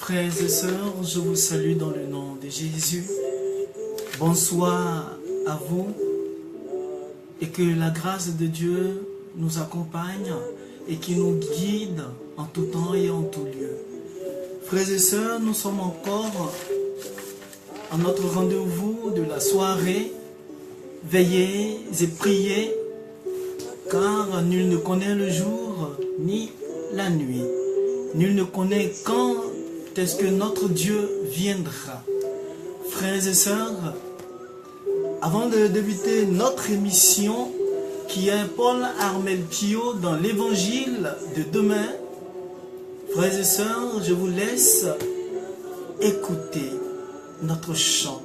Frères et sœurs, je vous salue dans le nom de Jésus. Bonsoir à vous et que la grâce de Dieu nous accompagne et qui nous guide en tout temps et en tout lieu. Frères et sœurs, nous sommes encore à notre rendez-vous de la soirée. Veillez et priez, car nul ne connaît le jour ni la nuit. Nul ne connaît quand est-ce que notre Dieu viendra. Frères et sœurs, avant de débuter notre émission, qui est Paul Armel Pio dans l'évangile de demain, frères et sœurs, je vous laisse écouter notre chant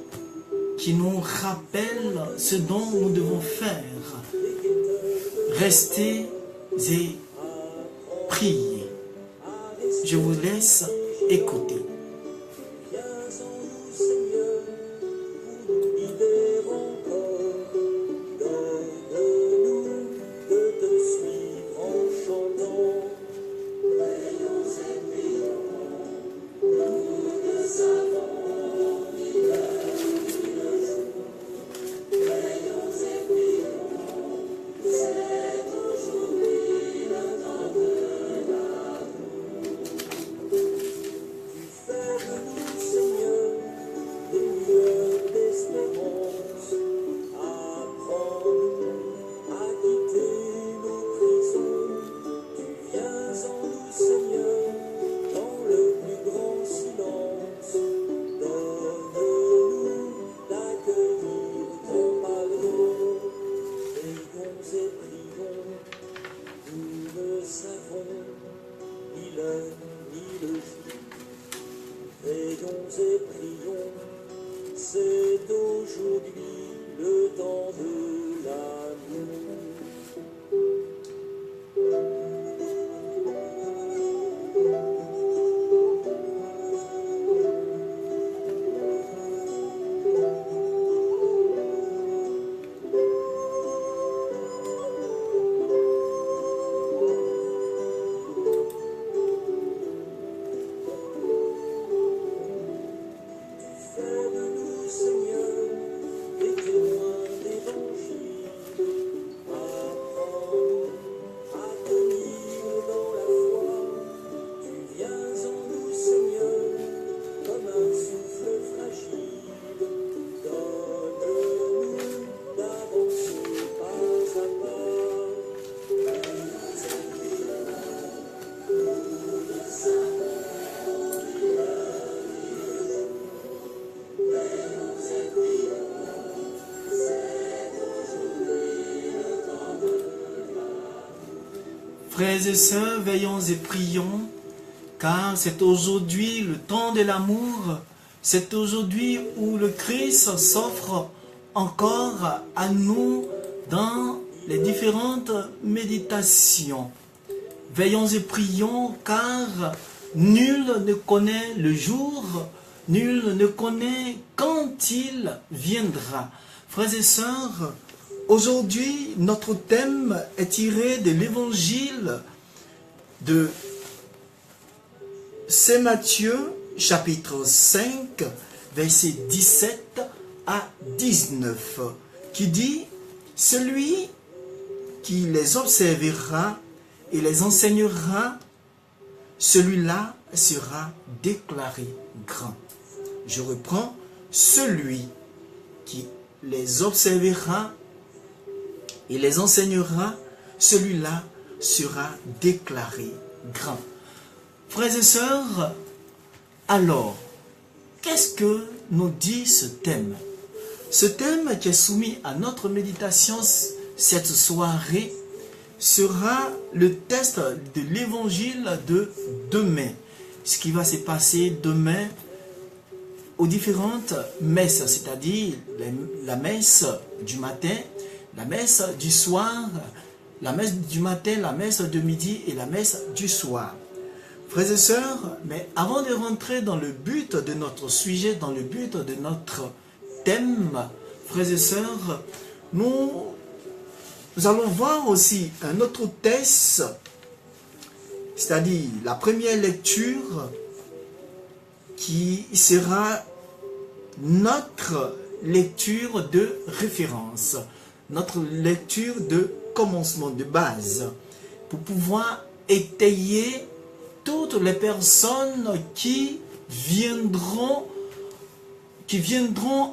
qui nous rappelle ce dont nous devons faire. Restez et priez. Je vous laisse écouter. Frères et sœurs, veillons et prions, car c'est aujourd'hui le temps de l'amour, c'est aujourd'hui où le Christ s'offre encore à nous dans les différentes méditations. Veillons et prions, car nul ne connaît le jour, nul ne connaît quand il viendra. Frères et sœurs, aujourd'hui, notre thème est tiré de l'évangile de Saint Matthieu, chapitre 5, versets 17 à 19, qui dit « Celui qui les observera et les enseignera, celui-là sera déclaré grand. » Je reprends, « Celui qui les observera et les enseignera, celui-là sera déclaré grand. » Frères et sœurs, alors, qu'est-ce que nous dit ce thème? Ce thème qui est soumis à notre méditation cette soirée sera le texte de l'évangile de demain. Ce qui va se passer demain aux différentes messes, c'est-à-dire la messe du matin, la messe du soir, la messe du matin, la messe de midi et la messe du soir. Frères et sœurs, mais avant de rentrer dans le but de notre sujet, dans le but de notre thème, frères et sœurs, nous allons voir aussi un autre texte, c'est-à-dire la première lecture qui sera notre lecture de référence, notre lecture de commencement, de base, pour pouvoir étayer toutes les personnes qui viendront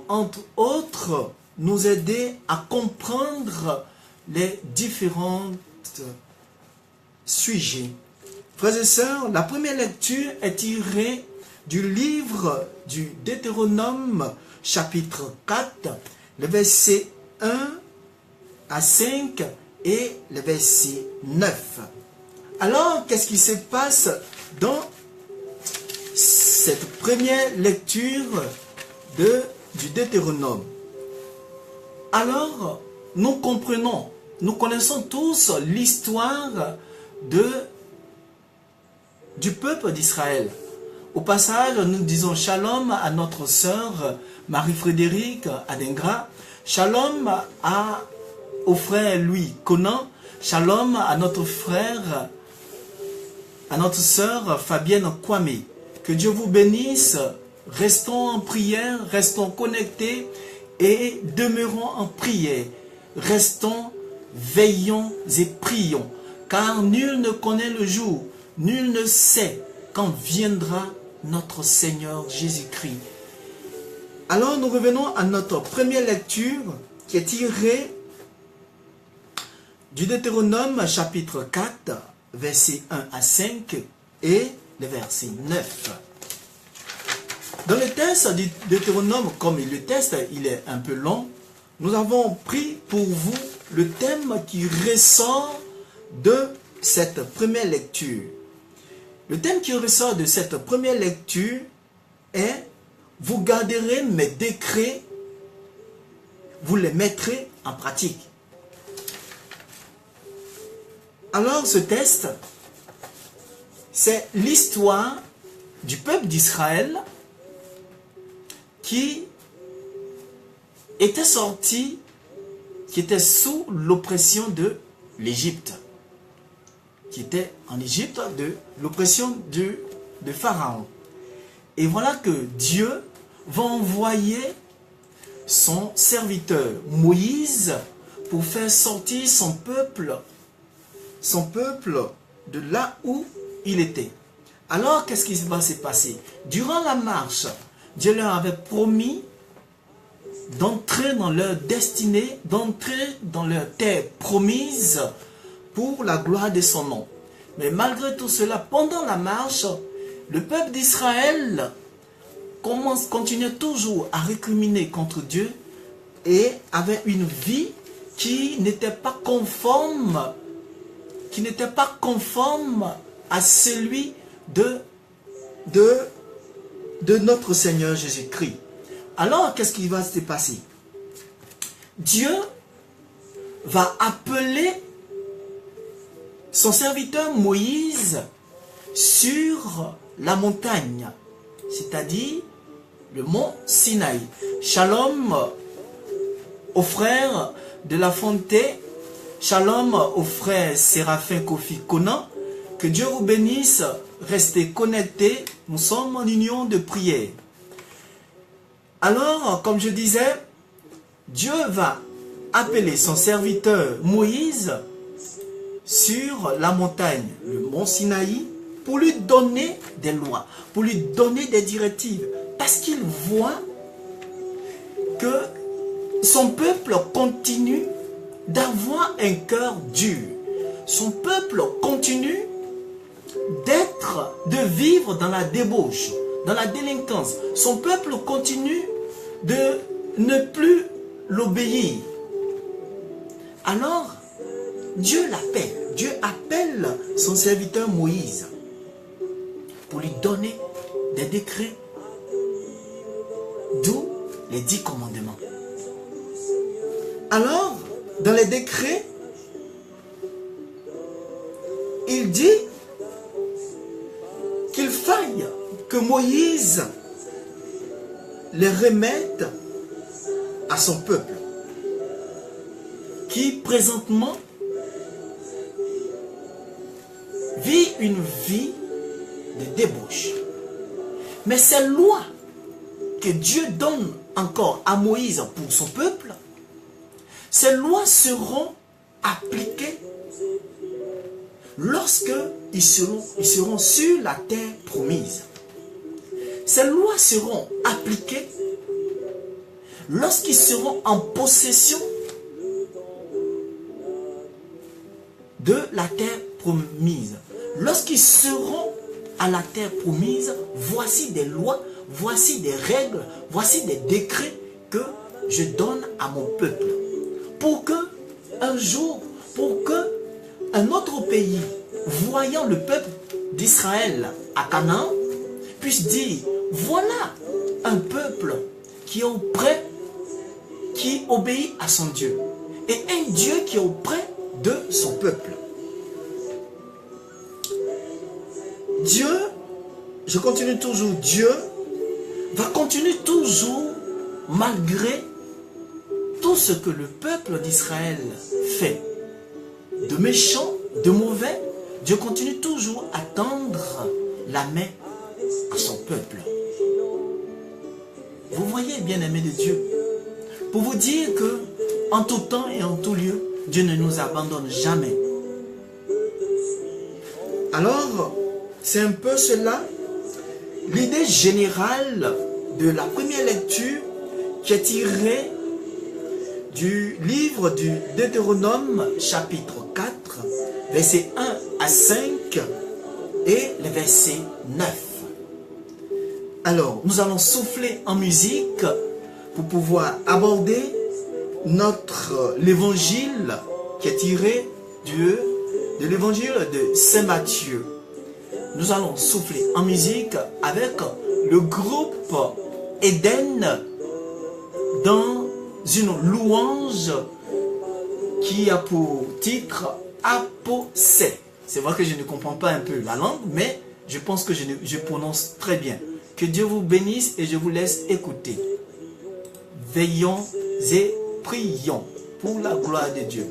entre autres nous aider à comprendre les différents sujets. Frères et sœurs, la première lecture est tirée du livre du Deutéronome, chapitre 4, le verset 1 à 5 et le verset 9. Alors, qu'est-ce qui se passe dans cette première lecture du Deutéronome? Alors, nous connaissons tous l'histoire du peuple d'Israël. Au passage, nous disons shalom à notre sœur Marie-Frédérique Adengra, shalom au frère Louis Conan, shalom à notre frère, à notre sœur Fabienne Kwame. Que Dieu vous bénisse. Restons en prière, restons connectés et demeurons en prière. Restons, veillons et prions, car nul ne connaît le jour, nul ne sait quand viendra notre Seigneur Jésus-Christ. Alors nous revenons à notre première lecture qui est tirée du Deutéronome chapitre 4, versets 1 à 5 et le verset 9. Dans le texte du Deutéronome, comme le texte il est un peu long, nous avons pris pour vous le thème qui ressort de cette première lecture. Le thème qui ressort de cette première lecture est « Vous garderez mes décrets, vous les mettrez en pratique ». Alors ce texte, c'est l'histoire du peuple d'Israël qui était sorti, qui était sous l'oppression de l'Égypte, qui était en Égypte de l'oppression de Pharaon. Et voilà que Dieu va envoyer son serviteur Moïse pour faire sortir son peuple de là où il était. Alors, qu'est-ce qui va se passer? Durant la marche, Dieu leur avait promis d'entrer dans leur destinée, d'entrer dans leur terre promise pour la gloire de son nom. Mais malgré tout cela, pendant la marche, le peuple d'Israël continuait toujours à récriminer contre Dieu et avait une vie qui n'était pas conforme à celui de notre Seigneur Jésus-Christ. Alors, qu'est-ce qui va se passer? Dieu va appeler son serviteur Moïse sur la montagne, c'est-à-dire le mont Sinaï. Shalom aux frères de la Fonte, shalom aux frères Séraphin Kofi Conan, que Dieu vous bénisse, restez connectés, nous sommes en union de prière. Alors, comme je disais, Dieu va appeler son serviteur Moïse sur la montagne, le mont Sinaï, pour lui donner des lois, pour lui donner des directives, parce qu'il voit que son peuple continue d'avoir un cœur dur. Son peuple continue de vivre dans la débauche, dans la délinquance. Son peuple continue de ne plus l'obéir. Alors, Dieu l'appelle. Dieu appelle son serviteur Moïse pour lui donner des décrets, d'où les 10 commandements. Alors, dans les décrets, il dit qu'il faille que Moïse les remette à son peuple, qui présentement vit une vie de débauche, Mais ces lois que Dieu donne encore à Moïse pour son peuple, ces lois seront appliquées lorsque ils seront sur la terre promise. Ces lois seront appliquées lorsqu'ils seront en possession de la terre promise. Lorsqu'ils seront à la terre promise, voici des lois, voici des règles, voici des décrets que je donne à mon peuple. Pour que un jour, pour que un autre pays, voyant le peuple d'Israël à Canaan, puisse dire, voilà un peuple qui est auprès, qui obéit à son Dieu. Et un Dieu qui est auprès de son peuple. Dieu, je continue toujours, Dieu va continuer toujours, malgré tout ce que le peuple d'Israël fait, de méchant, de mauvais, Dieu continue toujours à tendre la main à son peuple. Vous voyez, bien-aimés de Dieu, pour vous dire que en tout temps et en tout lieu, Dieu ne nous abandonne jamais. Alors, c'est un peu cela, l'idée générale de la première lecture qui est tirée du livre du Deutéronome chapitre 4, versets 1 à 5 et le verset 9. Alors, nous allons souffler en musique pour pouvoir aborder l'évangile qui est tiré de l'évangile de Saint Matthieu. Nous allons souffler en musique avec le groupe Eden dans une louange qui a pour titre Aposé. C'est vrai que je ne comprends pas un peu la langue, mais je pense que je prononce très bien. Que Dieu vous bénisse et je vous laisse écouter. Veillons et prions pour la gloire de Dieu.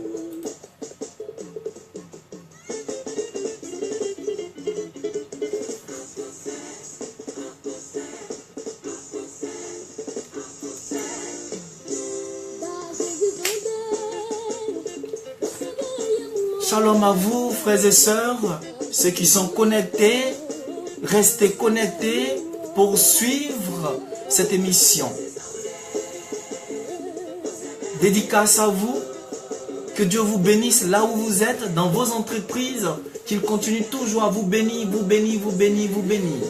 Shalom à vous, frères et sœurs, ceux qui sont connectés, restez connectés pour suivre cette émission. Dédicace à vous, que Dieu vous bénisse là où vous êtes, dans vos entreprises, qu'il continue toujours à vous bénir, vous bénir, vous bénir, vous bénir.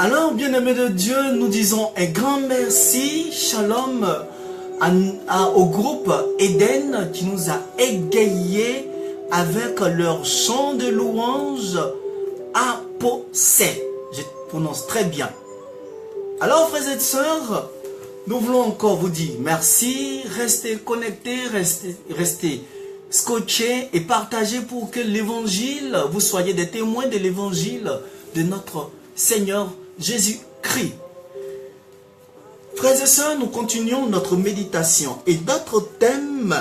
Alors, bien-aimés de Dieu, nous disons un grand merci, shalom, au groupe Eden qui nous a égayés avec leur chant de louange Aposé. Je prononce très bien. Alors, frères et sœurs, nous voulons encore vous dire merci, restez connectés, restez scotchés et partagez pour que l'évangile, vous soyez des témoins de l'évangile de notre Seigneur Jésus-Christ. Frères et sœurs, nous continuons notre méditation et notre thème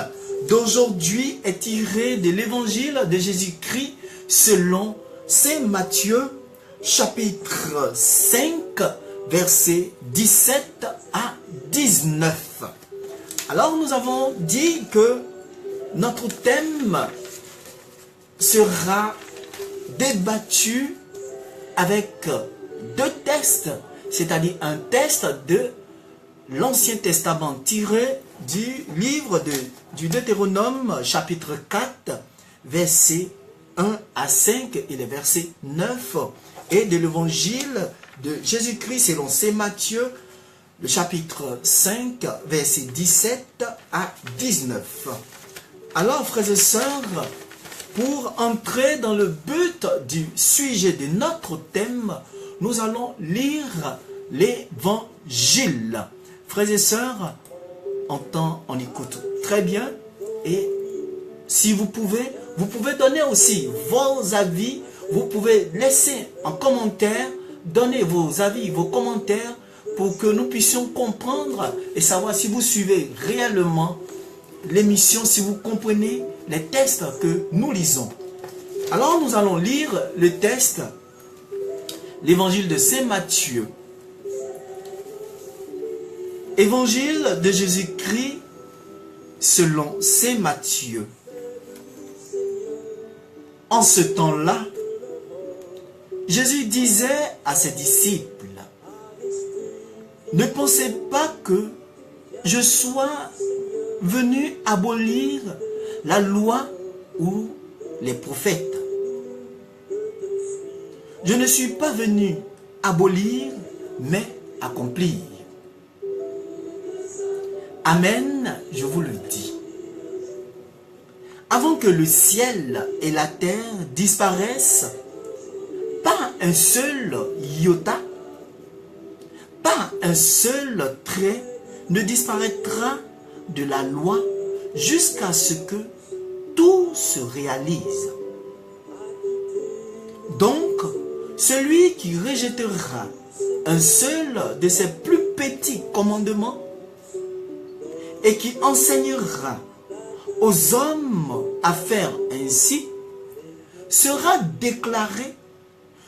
d'aujourd'hui est tiré de l'évangile de Jésus-Christ selon Saint Matthieu chapitre 5 versets 17 à 19. Alors nous avons dit que notre thème sera débattu avec deux tests, c'est-à-dire un test de l'Ancien Testament tiré du livre du Deutéronome chapitre 4 versets 1 à 5 et les versets 9 et de l'évangile de Jésus-Christ selon Saint Matthieu le chapitre 5 versets 17 à 19. Alors frères et sœurs, pour entrer dans le but du sujet de notre thème, nous allons lire l'évangile. Frères et sœurs, on écoute très bien et si vous pouvez donner aussi vos avis, vous pouvez laisser en commentaire, donner vos avis, vos commentaires pour que nous puissions comprendre et savoir si vous suivez réellement l'émission, si vous comprenez les textes que nous lisons. Alors nous allons lire le texte, l'évangile de Saint Matthieu. Évangile de Jésus-Christ selon Saint Matthieu. En ce temps-là, Jésus disait à ses disciples, « Ne pensez pas que je sois venu abolir la loi ou les prophètes. Je ne suis pas venu abolir, mais accomplir. Amen, je vous le dis. Avant que le ciel et la terre disparaissent, pas un seul iota, pas un seul trait ne disparaîtra de la loi jusqu'à ce que tout se réalise. Donc, celui qui rejettera un seul de ses plus petits commandements et qui enseignera aux hommes à faire ainsi, sera déclaré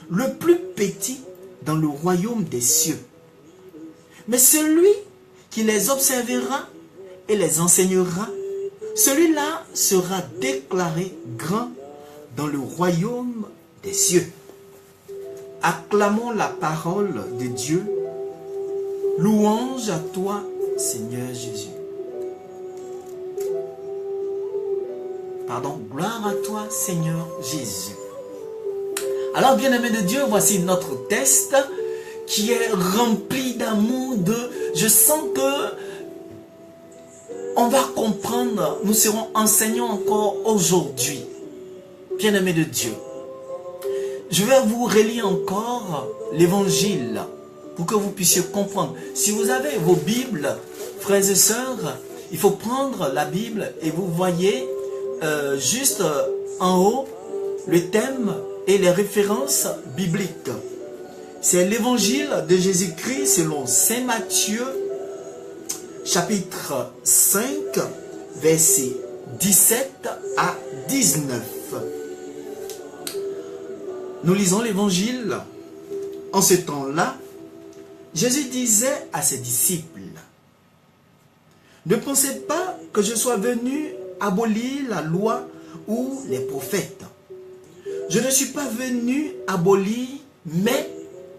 le plus petit dans le royaume des cieux. Mais celui qui les observera et les enseignera, celui-là sera déclaré grand dans le royaume des cieux. Acclamons la parole de Dieu. Louange à toi, Seigneur Jésus. Pardon, gloire à toi, Seigneur Jésus. Alors, bien-aimés de Dieu, voici notre test qui est rempli d'amour. Je sens que on va comprendre, nous serons enseignants encore aujourd'hui. Bien-aimés de Dieu, je vais vous relire encore l'évangile pour que vous puissiez comprendre. Si vous avez vos Bibles, frères et sœurs, il faut prendre la Bible et vous voyez juste en haut le thème et les références bibliques. C'est l'évangile de Jésus-Christ selon Saint Matthieu, chapitre 5, versets 17 à 19. Nous lisons l'évangile. En ce temps-là, Jésus disait à ses disciples, « Ne pensez pas que je sois venu abolir la loi ou les prophètes. Je ne suis pas venu abolir, mais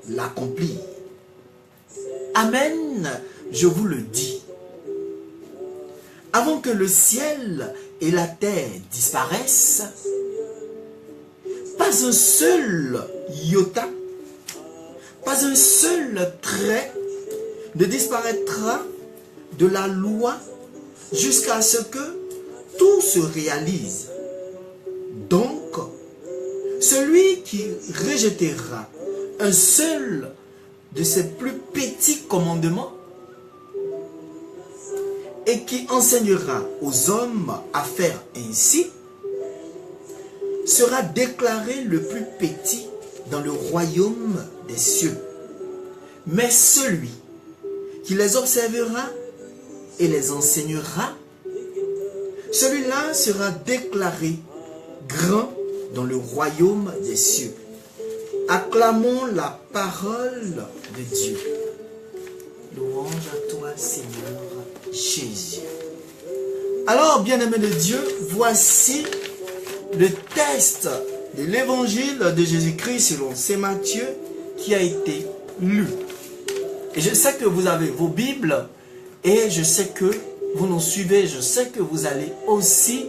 l'accomplir. Amen, je vous le dis. Avant que le ciel et la terre disparaissent, pas un seul iota, pas pas un seul trait ne disparaîtra de la loi jusqu'à ce que tout se réalise. Donc, celui qui rejettera un seul de ces plus petits commandements et qui enseignera aux hommes à faire ainsi, sera déclaré le plus petit dans le royaume des cieux. Mais celui qui les observera et les enseignera, celui-là sera déclaré grand dans le royaume des cieux. Acclamons la parole de Dieu. Louange à toi, Seigneur Jésus. Alors, bien-aimés de Dieu, voici le texte de l'évangile de Jésus-Christ selon Saint Matthieu qui a été lu. Et je sais que vous avez vos Bibles et je sais que vous nous suivez, je sais que vous allez aussi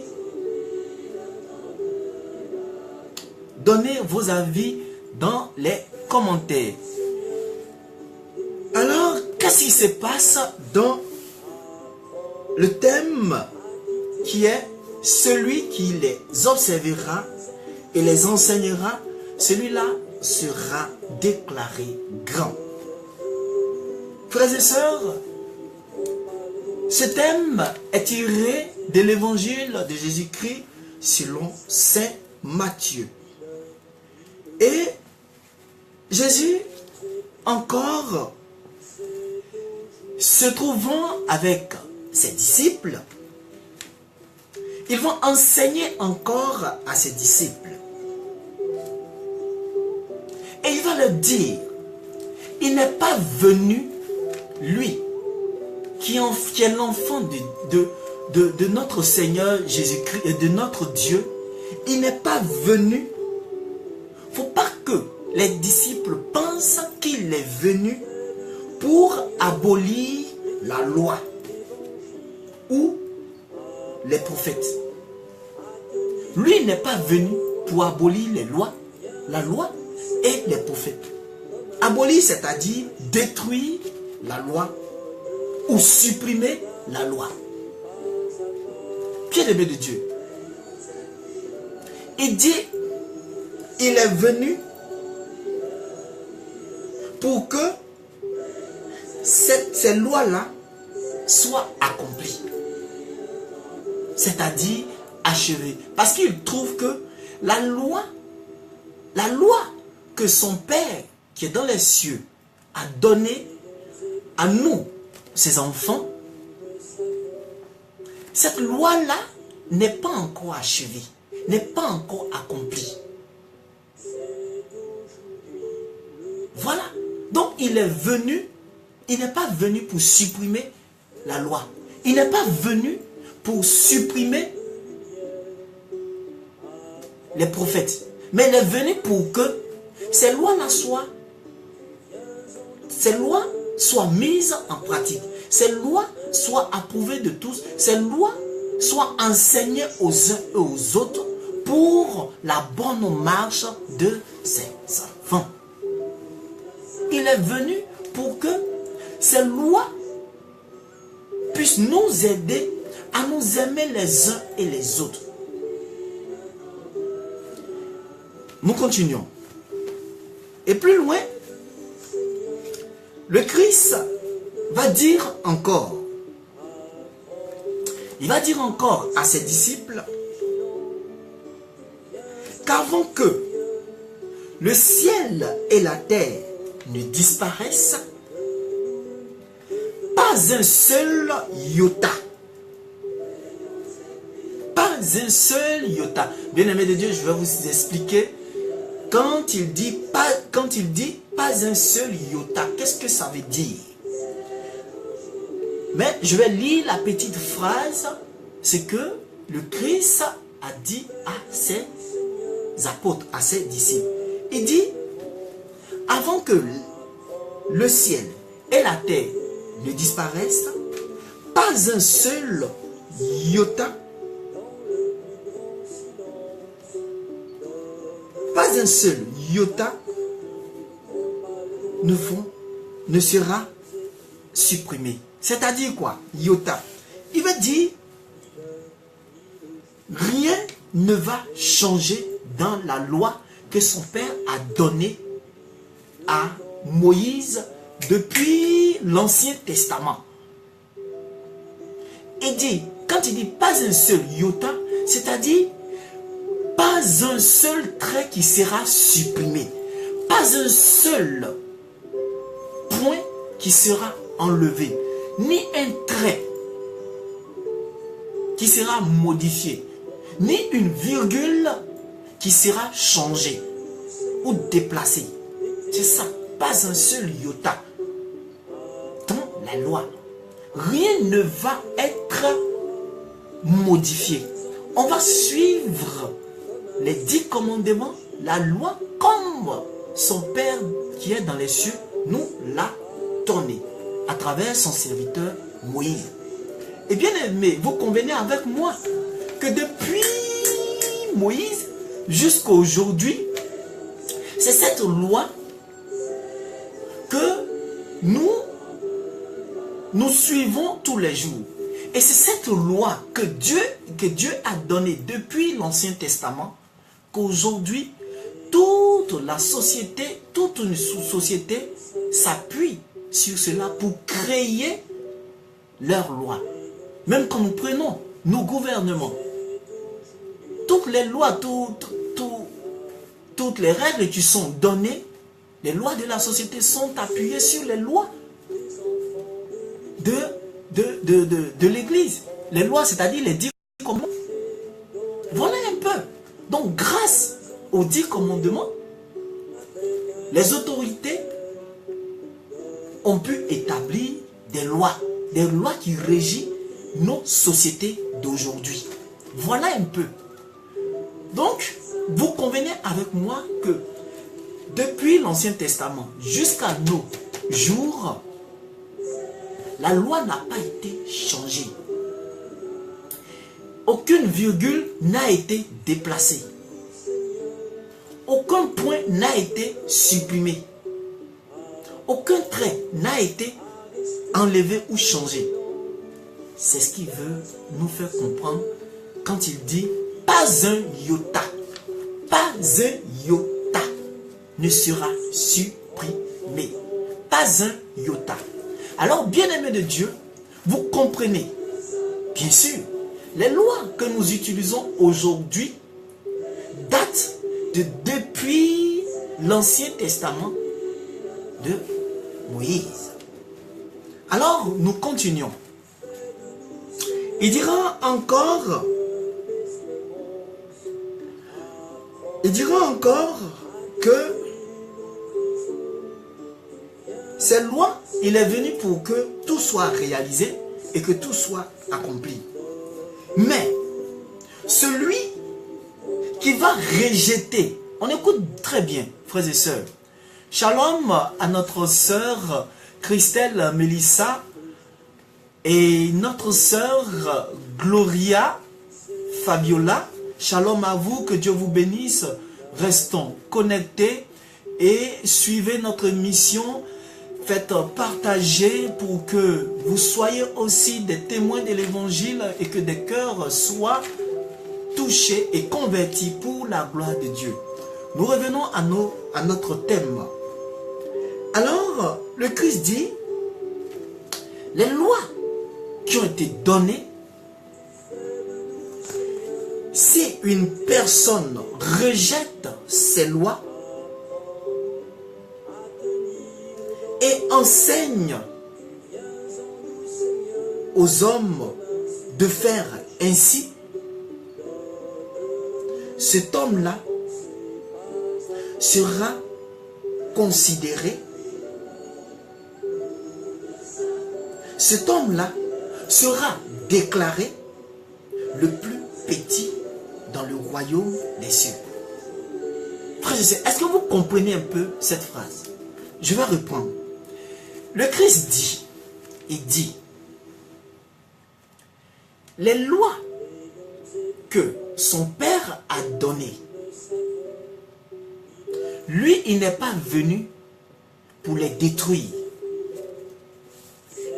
donner vos avis dans les commentaires. Alors, qu'est-ce qui se passe dans le thème qui est celui qui les observera et les enseignera, celui-là sera déclaré grand. Frères et sœurs, ce thème est tiré de l'évangile de Jésus-Christ selon Saint Matthieu. Et Jésus, encore, se trouvant avec ses disciples, ils vont enseigner encore à ses disciples. Et il va leur dire, il n'est pas venu, lui, qui est l'enfant de notre Seigneur Jésus-Christ et de notre Dieu, il n'est pas venu. Il ne faut pas que les disciples pensent qu'il est venu pour abolir la loi ou les prophètes. Lui n'est pas venu pour abolir les lois, la loi et les prophètes. Abolir, c'est-à-dire détruire la loi ou supprimer la loi. Bien-aimé de Dieu, il dit, il est venu pour que ces lois-là soient accomplies. C'est-à-dire achevées. Parce qu'il trouve que la loi que son Père qui est dans les cieux a donnée à nous, ses enfants, cette loi-là n'est pas encore achevée, n'est pas encore accomplie. Voilà. Donc il est venu, il n'est pas venu pour supprimer la loi. Il n'est pas venu pour supprimer les prophètes. Mais il est venu pour que ces lois-là soient mises en pratique. Ces lois soient approuvées de tous. Ces lois soient enseignées aux uns et aux autres pour la bonne marche de ses enfants. Il est venu pour que ces lois puissent nous aider à nous aimer les uns et les autres. Nous continuons. Et plus loin, le Christ va dire encore, il va dire encore à ses disciples qu'avant que le ciel et la terre ne disparaissent, pas un seul iota. Pas un seul iota. Bien-aimés de Dieu, je vais vous expliquer. Quand il dit pas un seul iota, qu'est-ce que ça veut dire? Mais je vais lire la petite phrase. C'est que le Christ a dit à ses apôtres, à ses disciples. Il dit, avant que le ciel et la terre ne disparaissent, pas un seul iota, pas un seul iota ne sera supprimé. C'est-à-dire quoi? Iota. Il veut dire, rien ne va changer dans la loi que son père a donnée à Moïse depuis l'Ancien Testament. Il dit, quand il dit pas un seul iota, c'est-à-dire pas un seul trait qui sera supprimé, pas un seul point qui sera enlevé, ni un trait qui sera modifié, ni une virgule qui sera changée ou déplacée. C'est ça, pas un seul iota dans la loi. Rien ne va être modifié. On va suivre les 10 commandements, la loi, comme son Père qui est dans les cieux nous l'a donné à travers son serviteur Moïse. Et bien aimé, vous convenez avec moi que depuis Moïse jusqu'à aujourd'hui, c'est cette loi que nous suivons tous les jours. Et c'est cette loi que Dieu a donnée depuis l'Ancien Testament qu'aujourd'hui, toute une société s'appuie sur cela pour créer leur loi. Même quand nous prenons nos gouvernements, toutes les lois, toutes les règles qui sont données, les lois de la société sont appuyées sur les lois de l'Église. Les lois, c'est-à-dire les 10 commandements. Voilà un peu. Donc, grâce aux 10 commandements, les autorités ont pu établir des lois qui régissent nos sociétés d'aujourd'hui. Voilà un peu. Donc, vous convenez avec moi que depuis l'Ancien Testament jusqu'à nos jours, la loi n'a pas été changée. Aucune virgule n'a été déplacée. Aucun point n'a été supprimé. Aucun trait n'a été enlevé ou changé. C'est ce qu'il veut nous faire comprendre quand il dit pas un iota. Pas un iota ne sera supprimé. Pas un iota. Alors, bien-aimés de Dieu, vous comprenez, bien sûr, les lois que nous utilisons aujourd'hui datent depuis l'Ancien Testament de Moïse. Alors, nous continuons. Il dira encore que ces lois, il est venu pour que tout soit réalisé et que tout soit accompli. Mais celui qui va rejeter, on écoute très bien, frères et sœurs. Shalom à notre sœur Christelle Mélissa et notre sœur Gloria Fabiola. Shalom à vous, que Dieu vous bénisse. Restons connectés et suivez notre mission. Faites partager pour que vous soyez aussi des témoins de l'évangile et que des cœurs soient touchés et convertis pour la gloire de Dieu. Nous revenons à notre thème. Alors, le Christ dit, les lois qui ont été données, si une personne rejette ces lois et enseigne aux hommes de faire ainsi, cet homme-là sera considéré, cet homme-là sera déclaré le plus petit dans le royaume des cieux. Frères et sœurs, est-ce que vous comprenez un peu cette phrase? Je vais reprendre. Le Christ dit, il dit, les lois que son Père a données, lui, il n'est pas venu pour les détruire.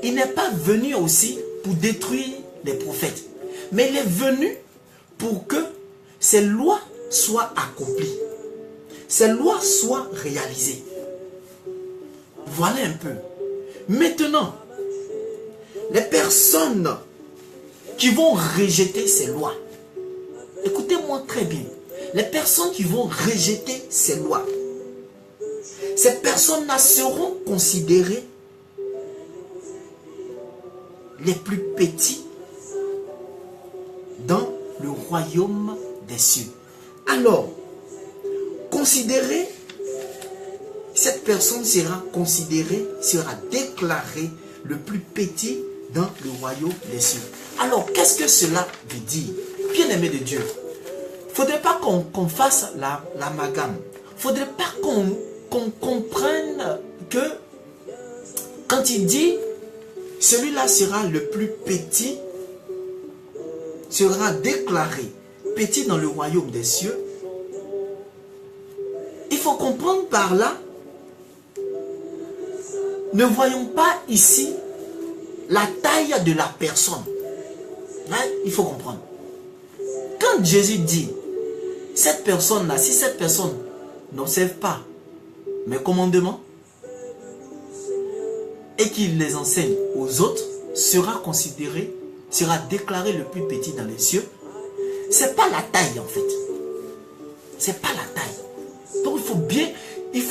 Il n'est pas venu aussi pour détruire les prophètes, mais il est venu pour que ces lois soient accomplies, ces lois soient réalisées. Voilà un peu. Maintenant, les personnes qui vont rejeter ces lois, écoutez-moi très bien, les personnes qui vont rejeter ces lois, ces personnes-là seront considérées les plus petits dans le royaume des cieux. Alors, cette personne sera considérée, sera déclarée le plus petit dans le royaume des cieux. Alors, qu'est-ce que cela veut dire? Bien-aimé de Dieu, il ne faudrait pas qu'on fasse l'amalgame. Il ne faudrait pas qu'on comprenne que quand il dit celui-là sera le plus petit, sera déclaré petit dans le royaume des cieux. Il faut comprendre par là, ne voyons pas ici la taille de la personne. Là, il faut comprendre. Quand Jésus dit, cette personne-là, si cette personne n'observe pas mes commandements et qu'il les enseigne aux autres, sera considéré, sera déclaré le plus petit dans les cieux. C'est pas la taille en fait. C'est pas la taille. Donc il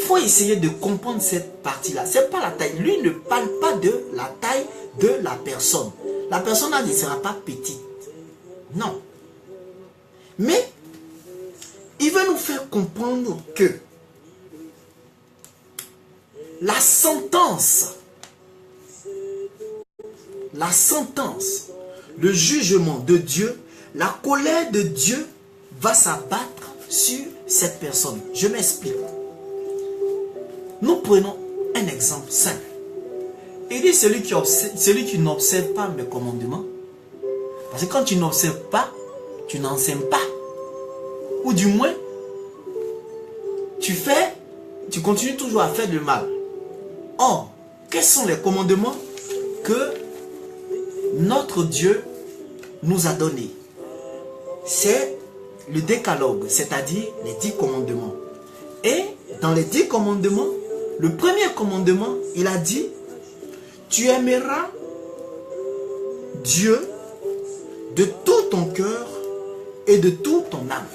faut essayer de comprendre cette partie-là. C'est pas la taille. Lui ne parle pas de la taille de la personne. La personne là ne sera pas petite. Non. Mais il veut nous faire comprendre que la sentence, le jugement de Dieu, la colère de Dieu va s'abattre sur cette personne. Je m'explique. Nous prenons un exemple simple. Il dit celui qui n'observe pas mes commandements. Parce que quand tu n'observes pas, tu n'enseignes pas. Ou du moins, tu continues toujours à faire du mal. Or, quels sont les commandements que notre Dieu nous a donnés? C'est le décalogue, c'est-à-dire les 10 commandements. Et dans les 10 commandements, le premier commandement, il a dit, tu aimeras Dieu de tout ton cœur et de toute ton âme.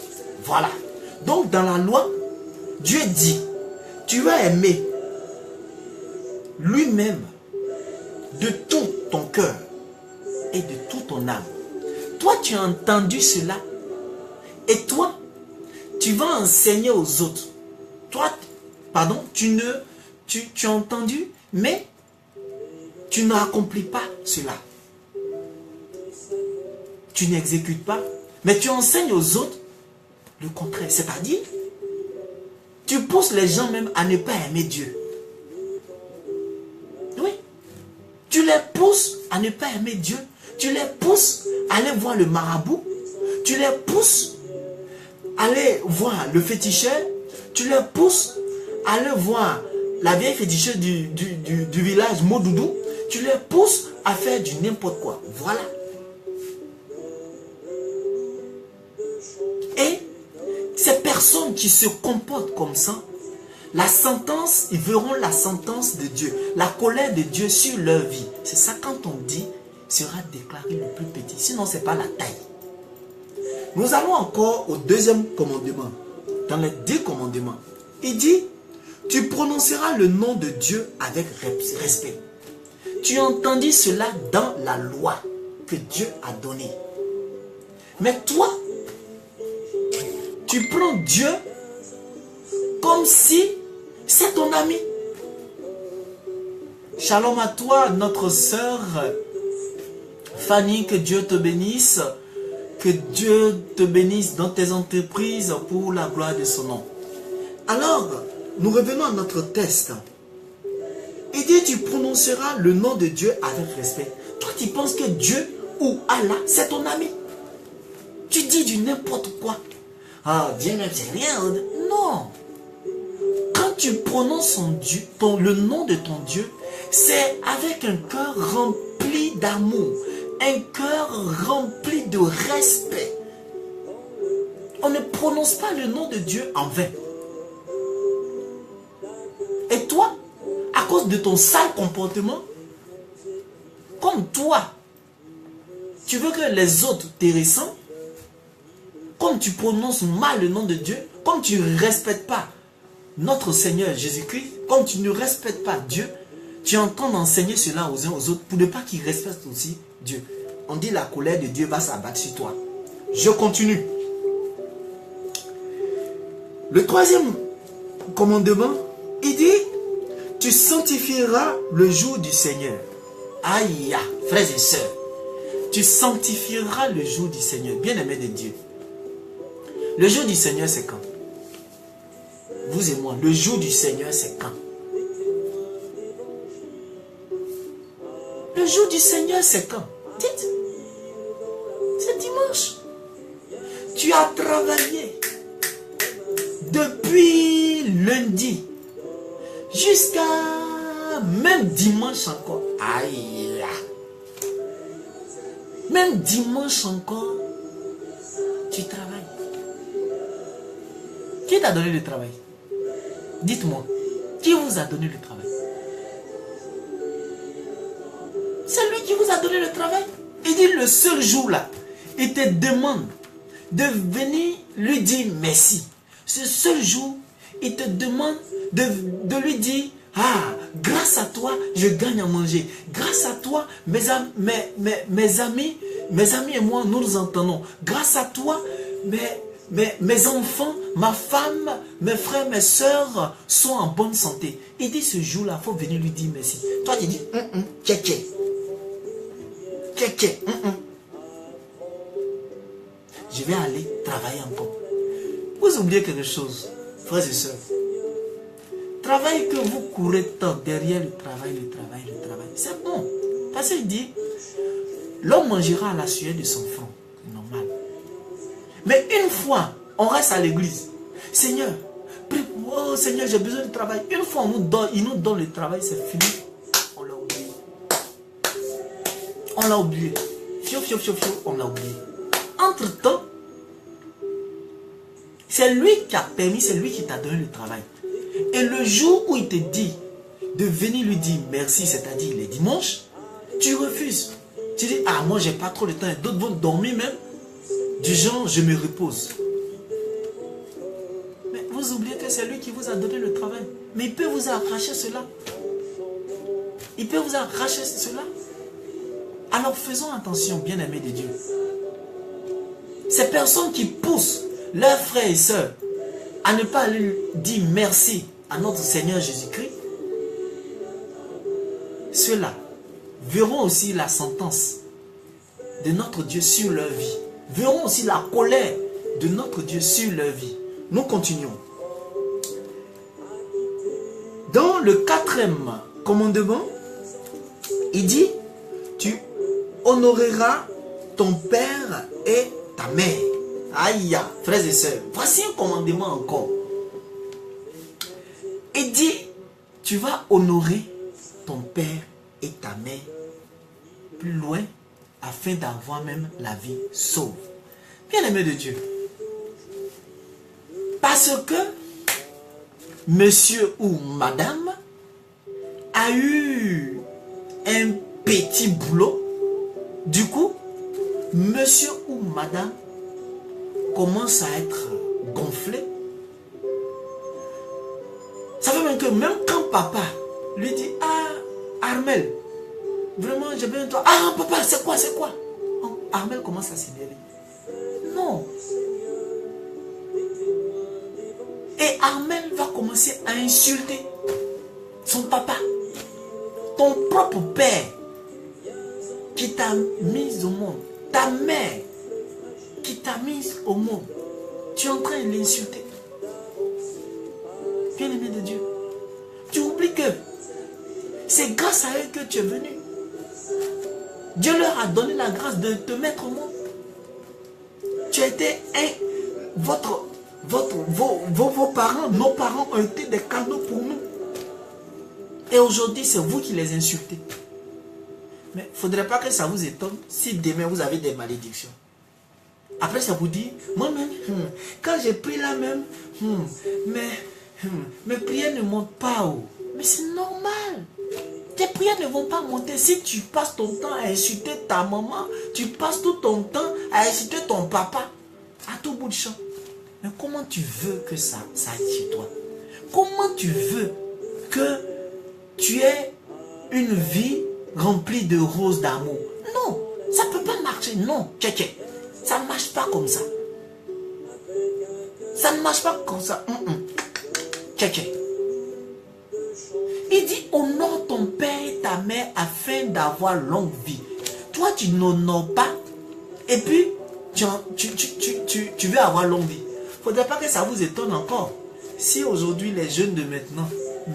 Voilà. Donc dans la loi, Dieu dit, tu vas aimer lui-même de tout ton cœur et de toute ton âme. Toi, tu as entendu cela et toi, tu vas enseigner aux autres. Toi, pardon, tu as entendu, mais tu n'accomplis pas cela. Tu n'exécutes pas, mais tu enseignes aux autres le contraire. C'est-à-dire, tu pousses les gens même à ne pas aimer Dieu. Oui. Tu les pousses à ne pas aimer Dieu. Tu les pousses à aller voir le marabout. Tu les pousses à aller voir le féticheur. Tu les pousses à aller voir la vieille féticheuse du village Modoudou. Tu les pousses à faire du n'importe quoi. Voilà. Et ces personnes qui se comportent comme ça, la sentence, ils verront la sentence de Dieu, la colère de Dieu sur leur vie. C'est ça quand on dit, sera déclaré le plus petit. Sinon, ce n'est pas la taille. Nous allons encore au deuxième commandement. Dans les 10 commandements, il dit, tu prononceras le nom de Dieu avec respect. Tu as entendu cela dans la loi que Dieu a donnée. Mais toi, tu prends Dieu comme si c'est ton ami. Shalom à toi, notre sœur Fanny, que Dieu te bénisse. Que Dieu te bénisse dans tes entreprises pour la gloire de son nom. Alors, nous revenons à notre texte. Il dit, tu prononceras le nom de Dieu avec respect. Toi, tu penses que Dieu ou Allah, c'est ton ami. Tu dis du n'importe quoi. Ah, Dieu même, c'est rien. Non. Quand tu prononces le nom de ton Dieu, c'est avec un cœur rempli d'amour, un cœur rempli de respect. On ne prononce pas le nom de Dieu en vain. Et toi, à cause de ton sale comportement, comme toi, tu veux que les autres te ressemblent, comme tu prononces mal le nom de Dieu, comme tu ne respectes pas notre Seigneur Jésus-Christ, comme tu ne respectes pas Dieu, tu es en train d'enseigner cela aux uns aux autres pour ne pas qu'ils respectent aussi Dieu. On dit la colère de Dieu va s'abattre sur toi. Je continue. Le troisième commandement, il dit, tu sanctifieras le jour du Seigneur. Aïe, frères et sœurs, tu sanctifieras le jour du Seigneur, bien-aimé de Dieu. Le jour du Seigneur, c'est quand? Vous et moi, le jour du Seigneur, c'est quand? Le jour du Seigneur, c'est quand? Dites. C'est dimanche. Tu as travaillé depuis lundi jusqu'à même dimanche encore. Aïe. Même dimanche encore, tu travailles. Qui t'a donné le travail? Dites-moi, qui vous a donné le travail? C'est lui qui vous a donné le travail. Il dit le seul jour là, il te demande de venir lui dire merci. Ce seul jour, il te demande de lui dire, ah, grâce à toi, je gagne à manger. Grâce à toi, mes amis et moi, nous nous entendons. Grâce à toi, mes enfants, ma femme, mes frères, mes soeurs sont en bonne santé. Il dit ce jour-là, il faut venir lui dire merci. Toi, tu dis, tché. Je vais aller travailler encore. Vous oubliez quelque chose, frères et sœurs. Travail que vous courez tant derrière le travail. C'est bon. Parce qu'il dit, l'homme mangera à la sueur de son front. C'est normal. Mais une fois, on reste à l'église. Seigneur, oh Seigneur, j'ai besoin de travail. Une fois, il nous donne le travail, c'est fini. On l'a oublié. On l'a oublié. On l'a oublié. Entre-temps, c'est lui qui a permis, c'est lui qui t'a donné le travail. Et le jour où il te dit de venir lui dire merci, c'est-à-dire les dimanches, tu refuses. Tu dis, ah moi j'ai pas trop de temps, d'autres vont dormir même. Du genre, je me repose. Mais vous oubliez que c'est lui qui vous a donné le travail. Mais il peut vous arracher cela. Il peut vous arracher cela. Alors faisons attention, bien-aimés de Dieu. Ces personnes qui poussent leurs frères et sœurs à ne pas lui dire merci à notre Seigneur Jésus-Christ, ceux-là verront aussi la sentence de notre Dieu sur leur vie. Verront aussi la colère de notre Dieu sur leur vie. Nous continuons. Dans le 4e commandement, il dit, tu honoreras ton père et ta mère. Aïe, frères et sœurs, voici un commandement encore. Il dit, tu vas honorer ton père et ta mère plus loin afin d'avoir même la vie sauve. Bien-aimé de Dieu, parce que monsieur ou madame a eu un petit boulot, du coup, monsieur ou madame commence à être gonflé. Ça fait même que même quand papa lui dit, ah, Armel, vraiment j'ai besoin de toi. Ah, papa, c'est quoi? Armel commence à s'énerver. Non. Et Armel va commencer à insulter son papa, ton propre père qui t'a mis au monde, ta mère qui t'a mis au monde. Tu es en train de l'insulter. Bien-aimé de Dieu, tu oublies que c'est grâce à eux que tu es venu. Dieu leur a donné la grâce de te mettre au monde. Tu as été vos parents, nos parents ont été des canaux pour nous. Et aujourd'hui, c'est vous qui les insultez. Mais il ne faudrait pas que ça vous étonne si demain vous avez des malédictions. Après, ça vous dit, moi-même, quand j'ai pris la même, mes prières ne montent pas haut. Mais c'est normal. Tes prières ne vont pas monter. Si tu passes ton temps à insulter ta maman, tu passes tout ton temps à insulter ton papa, à tout bout de champ. Mais comment tu veux que ça aille chez toi? Comment tu veux que tu aies une vie remplie de roses d'amour? Non, ça ne peut pas marcher. Non, tché. Ça ne marche pas comme ça. Ça ne marche pas comme ça. Tché. Il dit, honore ton père et ta mère afin d'avoir longue vie. Toi, tu n'honores pas. Et puis, tu veux avoir longue vie. Il ne faudrait pas que ça vous étonne encore. Si aujourd'hui, les jeunes de maintenant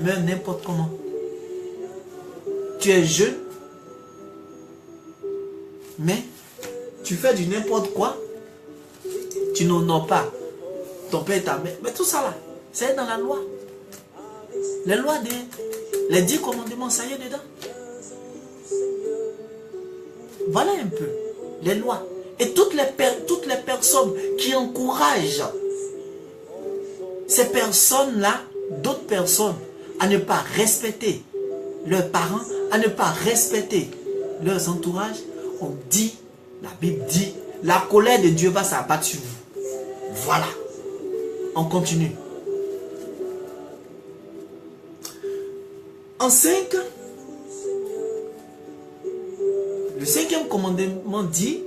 meurent n'importe comment. Tu es jeune, mais tu fais du n'importe quoi. Tu n'honores pas ton père et ta mère. Mais tout ça là, c'est dans la loi. Les lois les 10 commandements, ça y est dedans. Voilà un peu les lois. Et toutes les personnes qui encouragent ces personnes-là, d'autres personnes, à ne pas respecter leurs parents, à ne pas respecter leurs entourages, on dit, la Bible dit, la colère de Dieu va s'abattre sur vous. Voilà. On continue. En 5, le 5e commandement dit,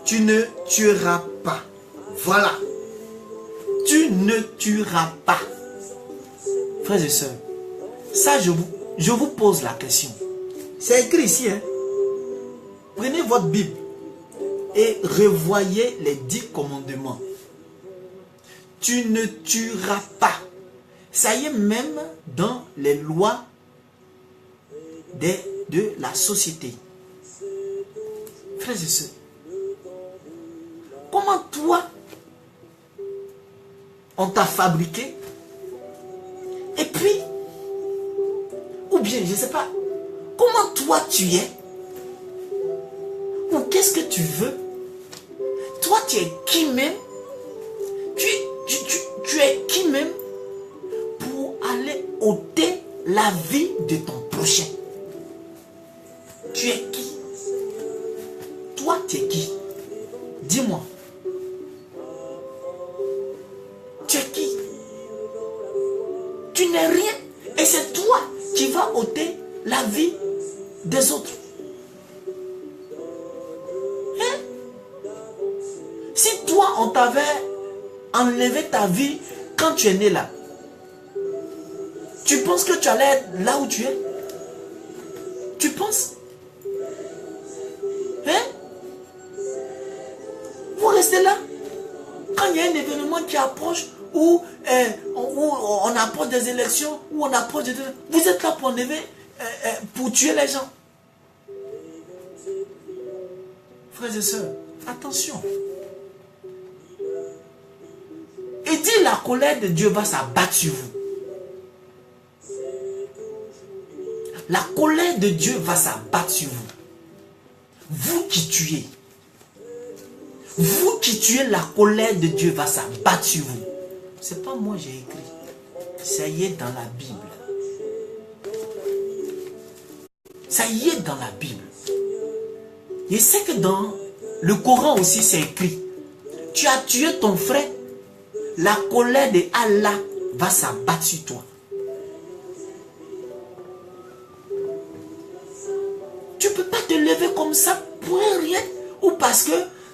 tu ne tueras pas. Voilà. Tu ne tueras pas. Frères et sœurs, ça je vous pose la question. C'est écrit ici. Hein? Prenez votre Bible et revoyez les 10 commandements. Tu ne tueras pas. Ça y est, même dans les lois de la société. Frères et sœurs, comment toi, on t'a fabriqué, et puis, ou bien, je ne sais pas, comment toi tu es, ou qu'est-ce que tu veux, toi tu es qui même, tu es qui même pour aller ôter la vie de ton prochain. Tu es qui? Toi, tu es qui? Dis-moi. Tu es qui? Tu n'es rien. Et c'est toi qui vas ôter la vie des autres. Hein? Si toi, on t'avait enlevé ta vie quand tu es né là, tu penses que tu allais être là où tu es? Tu penses? Hein? Vous restez là. Quand il y a un événement qui approche, où on approche des élections, où on approche des... Vous êtes là pour enlever, pour tuer les gens. Frères et sœurs, attention. Il dit la colère de Dieu va s'abattre sur vous. La colère de Dieu va s'abattre sur vous. Vous qui tuez. Vous qui tuez, la colère de Dieu va s'abattre sur vous. C'est pas moi j'ai écrit. Ça y est dans la Bible. Ça y est dans la Bible. Je sais que dans le Coran aussi c'est écrit. Tu as tué ton frère. La colère de Allah va s'abattre sur toi. Tu ne peux pas te lever comme ça pour rien. Ou parce que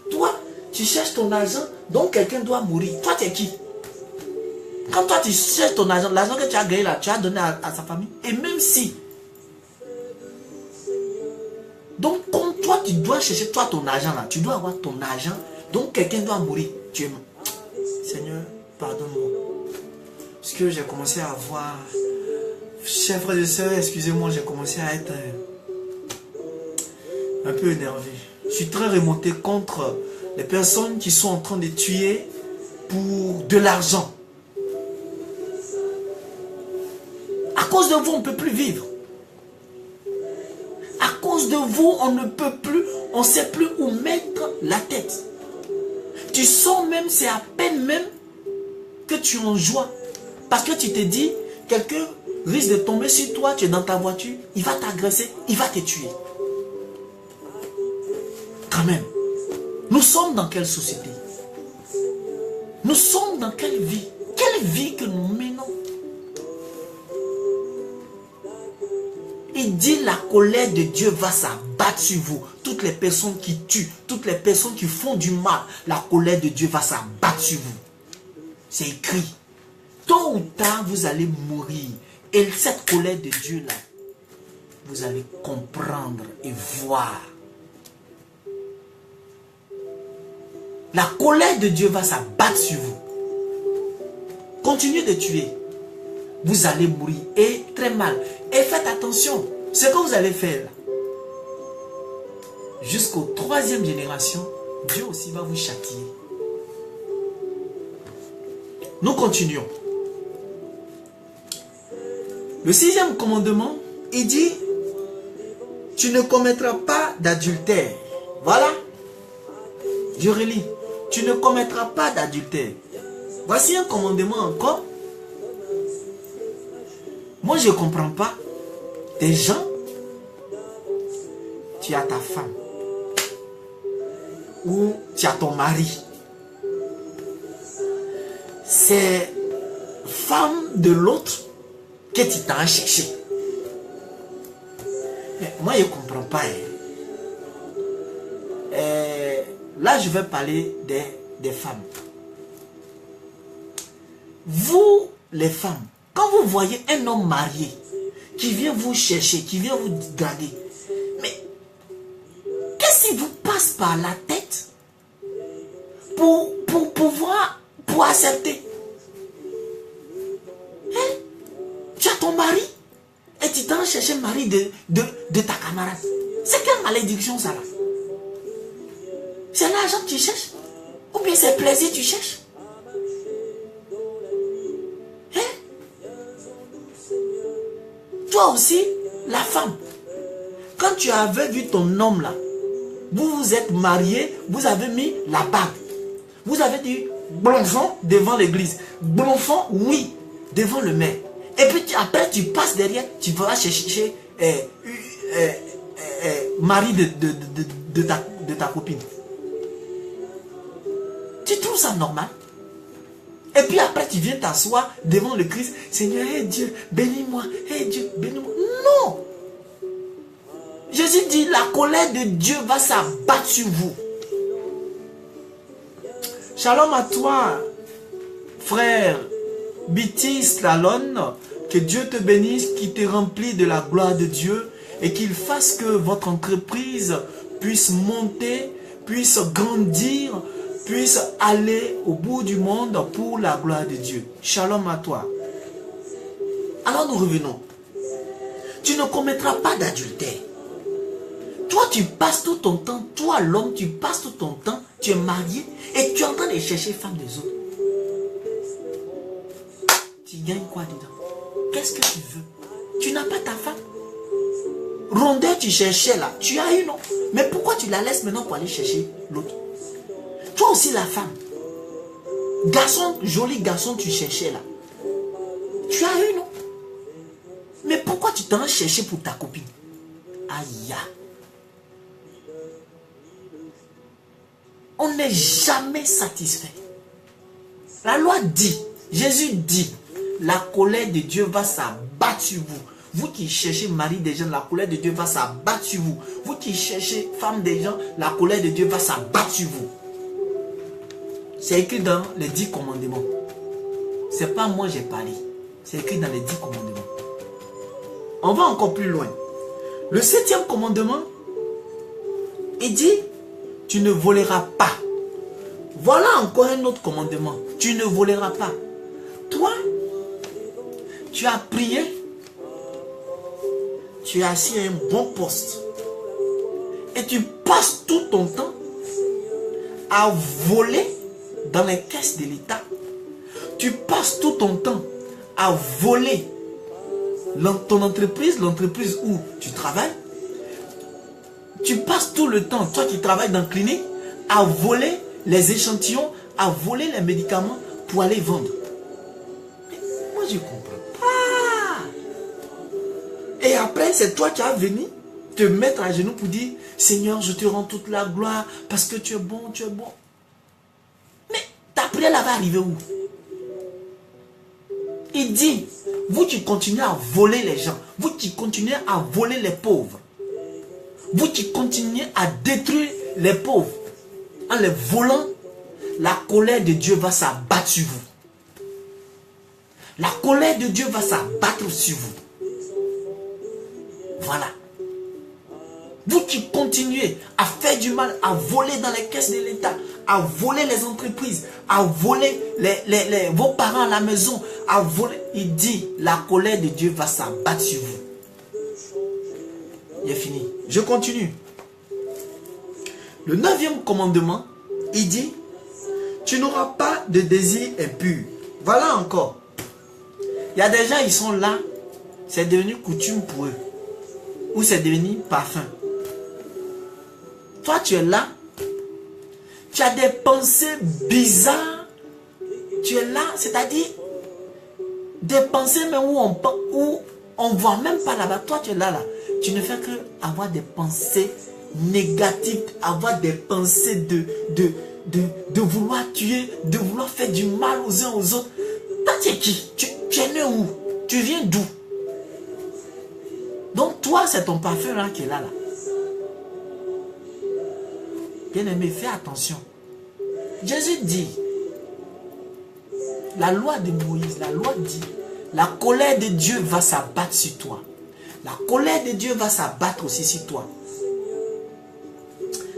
toi, tu cherches ton argent, donc quelqu'un doit mourir. Toi, tu es qui? Quand toi, tu cherches ton argent, l'argent que tu as gagné là, tu as donné à sa famille. Et même si. Donc, comme toi, tu dois chercher toi ton argent là, tu dois avoir ton argent, donc quelqu'un doit mourir. Tu es mort. Seigneur, pardonne-moi. Parce que j'ai commencé à voir... Chers frères et sœurs, excusez-moi, j'ai commencé à être un peu énervé. Je suis très remonté contre les personnes qui sont en train de tuer pour de l'argent. À cause de vous, on ne peut plus vivre. À cause de vous, on ne peut plus, on ne sait plus où mettre la tête. Tu sens même, c'est à peine même que tu en joie. Parce que tu te dis, quelqu'un risque de tomber sur toi, tu es dans ta voiture, il va t'agresser, il va te tuer. Quand même, nous sommes dans quelle société? Nous sommes dans quelle vie? Quelle vie que nous menons? Il dit la colère de Dieu va s'abattre sur vous. Toutes les personnes qui tuent, toutes les personnes qui font du mal, la colère de Dieu va s'abattre sur vous. C'est écrit. Tôt ou tard, vous allez mourir. Et cette colère de Dieu-là, vous allez comprendre et voir. La colère de Dieu va s'abattre sur vous. Continuez de tuer. Vous allez mourir et très mal. Et faites attention. Ce que vous allez faire, jusqu'aux 3e génération, Dieu aussi va vous châtier. Nous continuons. Le 6e commandement, il dit, tu ne commettras pas d'adultère. Voilà. Je relis. Tu ne commettras pas d'adultère. Voici un commandement encore. Moi, je ne comprends pas. Des gens, tu as ta femme. Ou tu as ton mari. C'est femme de l'autre que tu t'as cherché. Mais moi, je ne comprends pas. Là, je vais parler des femmes. Vous, les femmes, quand vous voyez un homme marié qui vient vous chercher, qui vient vous draguer, mais qu'est-ce qui vous passe par la tête pour pouvoir, pour accepter? Hein? Tu as ton mari et tu t'en cherches un mari de ta camarade. C'est quelle malédiction ça là? C'est l'argent que tu cherches? Ou bien c'est plaisir que tu cherches? Toi aussi, la femme, quand tu avais vu ton homme là, vous vous êtes mariés, vous avez mis la bague. Vous avez dit blonfant devant l'église. Blonfant, oui, devant le maire. Et puis après, tu passes derrière, tu vas chercher mari de ta copine. Tu trouves ça normal? Et puis après, tu viens t'asseoir devant le Christ. Seigneur, hey Dieu, bénis-moi. Hey Dieu, bénis-moi. Non! Jésus dit, la colère de Dieu va s'abattre sur vous. Shalom à toi, frère Bitis Lalonne. Que Dieu te bénisse, qu'il te remplit de la gloire de Dieu et qu'il fasse que votre entreprise puisse monter, puisse grandir, puisse aller au bout du monde pour la gloire de Dieu. Shalom à toi. Alors nous revenons. Tu ne commettras pas d'adultère. Toi, tu passes tout ton temps, toi l'homme, tu passes tout ton temps, tu es marié et tu es en train de chercher femme des autres. Tu gagnes quoi dedans? Qu'est-ce que tu veux? Tu n'as pas ta femme. Rondeur, tu cherchais là, tu as eu non? Mais pourquoi tu la laisses maintenant pour aller chercher l'autre? Toi aussi la femme. Garçon, joli garçon, tu cherchais là. Tu as eu non? Mais pourquoi tu t'en as cherché pour ta copine? Aïe. On n'est jamais satisfait. La loi dit, Jésus dit, la colère de Dieu va s'abattre sur vous. Vous qui cherchez mari des gens, la colère de Dieu va s'abattre sur vous. Vous qui cherchez femme des gens, la colère de Dieu va s'abattre sur vous. C'est écrit dans les 10 commandements. C'est pas moi j'ai parlé. C'est écrit dans les 10 commandements. On va encore plus loin. Le 7e commandement, il dit, tu ne voleras pas. Voilà encore un autre commandement. Tu ne voleras pas. Toi, tu as prié. Tu es assis à un bon poste. Et tu passes tout ton temps à voler dans les caisses de l'État. Tu passes tout ton temps à voler ton entreprise, l'entreprise où tu travailles. Tu passes tout le temps, toi qui travailles dans la clinique, à voler les échantillons, à voler les médicaments pour aller vendre. Mais moi, je ne comprends pas. Et après, c'est toi qui as venu te mettre à genoux pour dire, Seigneur, je te rends toute la gloire parce que tu es bon, tu es bon. Mais ta prière là va arriver où? Il dit, vous qui continuez à voler les gens, vous qui continuez à voler les pauvres, vous qui continuez à détruire les pauvres, en les volant, la colère de Dieu va s'abattre sur vous. La colère de Dieu va s'abattre sur vous. Voilà. Vous qui continuez à faire du mal, à voler dans les caisses de l'État, à voler les entreprises, à voler vos parents à la maison, à voler, il dit, la colère de Dieu va s'abattre sur vous. Il est fini. Je continue. Le 9e commandement, il dit, tu n'auras pas de désir impur. Voilà encore. Il y a des gens, ils sont là, c'est devenu coutume pour eux. Ou c'est devenu parfum. Toi, tu es là, tu as des pensées bizarres. Tu es là, c'est-à-dire des pensées même où on ne voit même pas là-bas. Toi, tu es là. Tu ne fais que avoir des pensées négatives, avoir des pensées de vouloir tuer, de vouloir faire du mal aux uns aux autres. Toi, tu es qui? Tu es né où? Tu viens d'où? Donc, toi, c'est ton parfum là qui est là. Bien-aimé, fais attention. Jésus dit, la loi de Moïse, la loi dit, la colère de Dieu va s'abattre sur toi. La colère de Dieu va s'abattre aussi sur toi.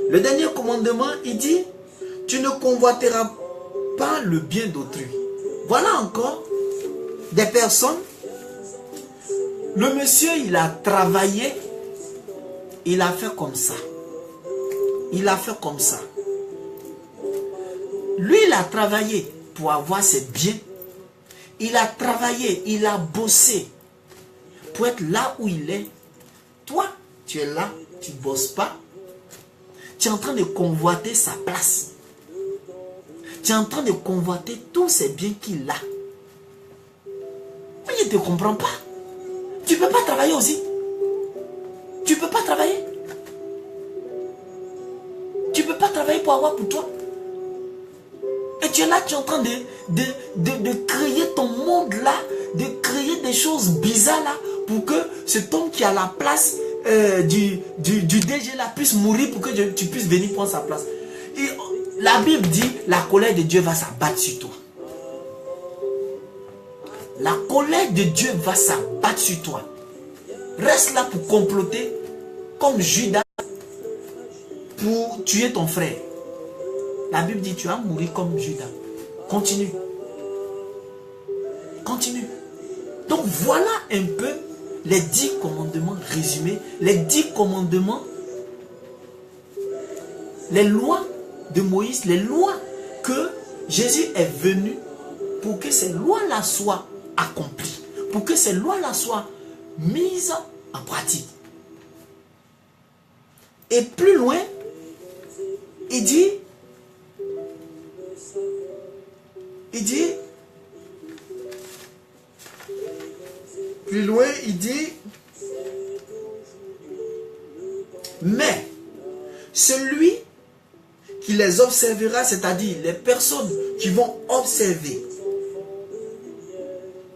Le dernier commandement, il dit, tu ne convoiteras pas le bien d'autrui. Voilà encore des personnes. Le monsieur, il a travaillé, il a fait comme ça. Il a fait comme ça. Lui, il a travaillé pour avoir ses biens. Il a travaillé, il a bossé pour être là où il est. Toi, tu es là, tu ne bosses pas. Tu es en train de convoiter sa place. Tu es en train de convoiter tous ces biens qu'il a. Mais il ne te comprend pas. Tu ne peux pas travailler aussi. Tu ne peux pas travailler. Tu ne peux pas travailler pour avoir pour toi. Et tu es là, tu es en train de créer ton monde là, de créer des choses bizarres là, pour que cet homme qui a la place du DG là puisse mourir pour que tu puisses venir prendre sa place. Et la Bible dit, la colère de Dieu va s'abattre sur toi. La colère de Dieu va s'abattre sur toi. Reste là pour comploter comme Judas pour tuer ton frère. La Bible dit, tu vas mourir comme Judas. Continue. Continue. Donc voilà un peu les 10 commandements résumés. Les 10 commandements, les lois de Moïse, les lois que Jésus est venu pour que ces lois-là soient accomplies. Pour que ces lois-là soient mises en pratique. Et plus loin, il dit, plus loin, il dit, mais celui qui les observera, c'est-à-dire les personnes qui vont observer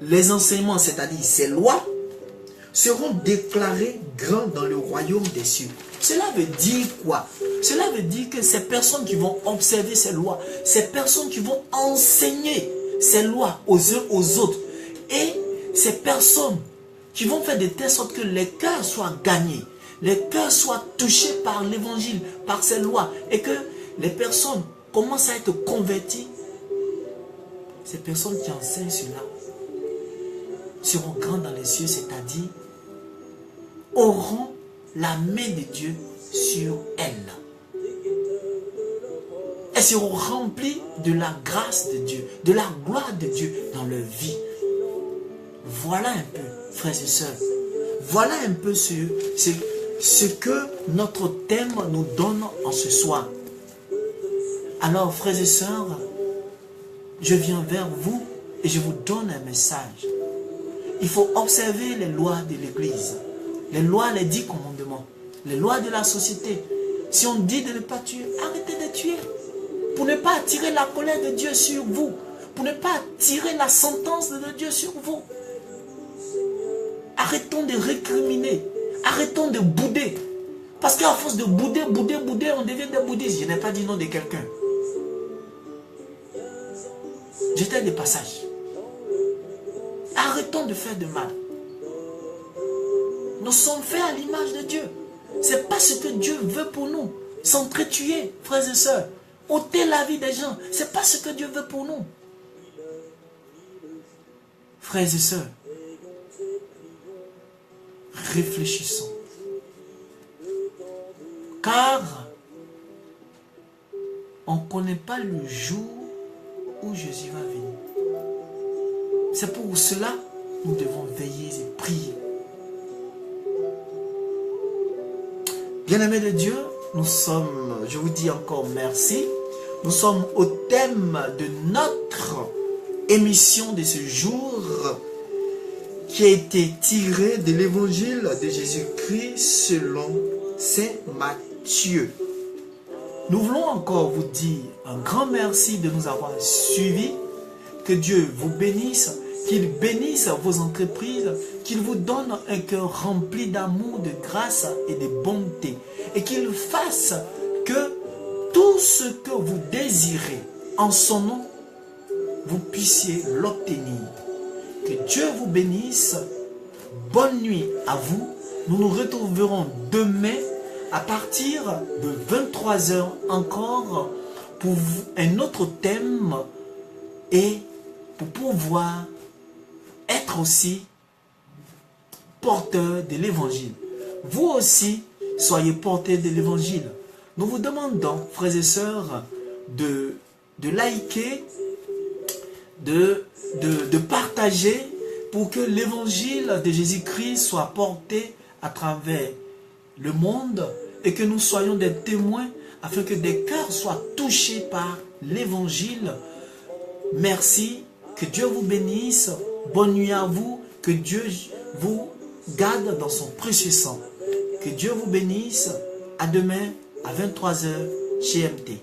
les enseignements, c'est-à-dire ces lois, seront déclarés grands dans le royaume des cieux. Cela veut dire quoi? Cela veut dire que ces personnes qui vont observer ces lois, ces personnes qui vont enseigner ces lois aux uns aux autres, et ces personnes qui vont faire de telle sorte que les cœurs soient gagnés, les cœurs soient touchés par l'évangile, par ces lois, et que les personnes commencent à être converties. Ces personnes qui enseignent cela seront grands dans les cieux, c'est-à-dire auront la main de Dieu sur elles. elles seront remplies de la grâce de Dieu, de la gloire de Dieu dans leur vie. Voilà un peu, frères et sœurs. Voilà un peu ce que notre thème nous donne en ce soir. Alors, frères et sœurs, je viens vers vous et je vous donne un message. Il faut observer les lois de l'Église, les lois, les 10 commandements, les lois de la société. Si on dit de ne pas tuer, arrêtez de tuer. Pour ne pas attirer la colère de Dieu sur vous. Pour ne pas attirer la sentence de Dieu sur vous. Arrêtons de récriminer. Arrêtons de bouder. Parce qu'à force de bouder, on devient des bouddhistes. Je n'ai pas dit non de quelqu'un. J'étais des passages. Arrêtons de faire de mal. Nous sommes faits à l'image de Dieu. Ce n'est pas ce que Dieu veut pour nous. S'entretuer, frères et sœurs. Ôter la vie des gens. Ce n'est pas ce que Dieu veut pour nous. Frères et sœurs, réfléchissons. Car on ne connaît pas le jour où Jésus va venir. C'est pour cela que nous devons veiller et prier. Bien-aimés de Dieu, nous sommes, je vous dis encore merci, nous sommes au thème de notre émission de ce jour qui a été tirée de l'évangile de Jésus-Christ selon Saint Matthieu. Nous voulons encore vous dire un grand merci de nous avoir suivis. Que Dieu vous bénisse, qu'il bénisse vos entreprises, qu'il vous donne un cœur rempli d'amour, de grâce et de bonté. Et qu'il fasse que tout ce que vous désirez en son nom, vous puissiez l'obtenir. Que Dieu vous bénisse. Bonne nuit à vous. Nous nous retrouverons demain à partir de 23 h encore pour un autre thème et pour pouvoir être aussi porteur de l'évangile. Vous aussi, soyez porteurs de l'évangile. Nous vous demandons, frères et sœurs, de liker, de partager pour que l'évangile de Jésus-Christ soit porté à travers le monde et que nous soyons des témoins afin que des cœurs soient touchés par l'évangile. Merci, que Dieu vous bénisse, bonne nuit à vous, que Dieu vous garde dans son précieux sang. Que Dieu vous bénisse, à demain à 23 h GMT.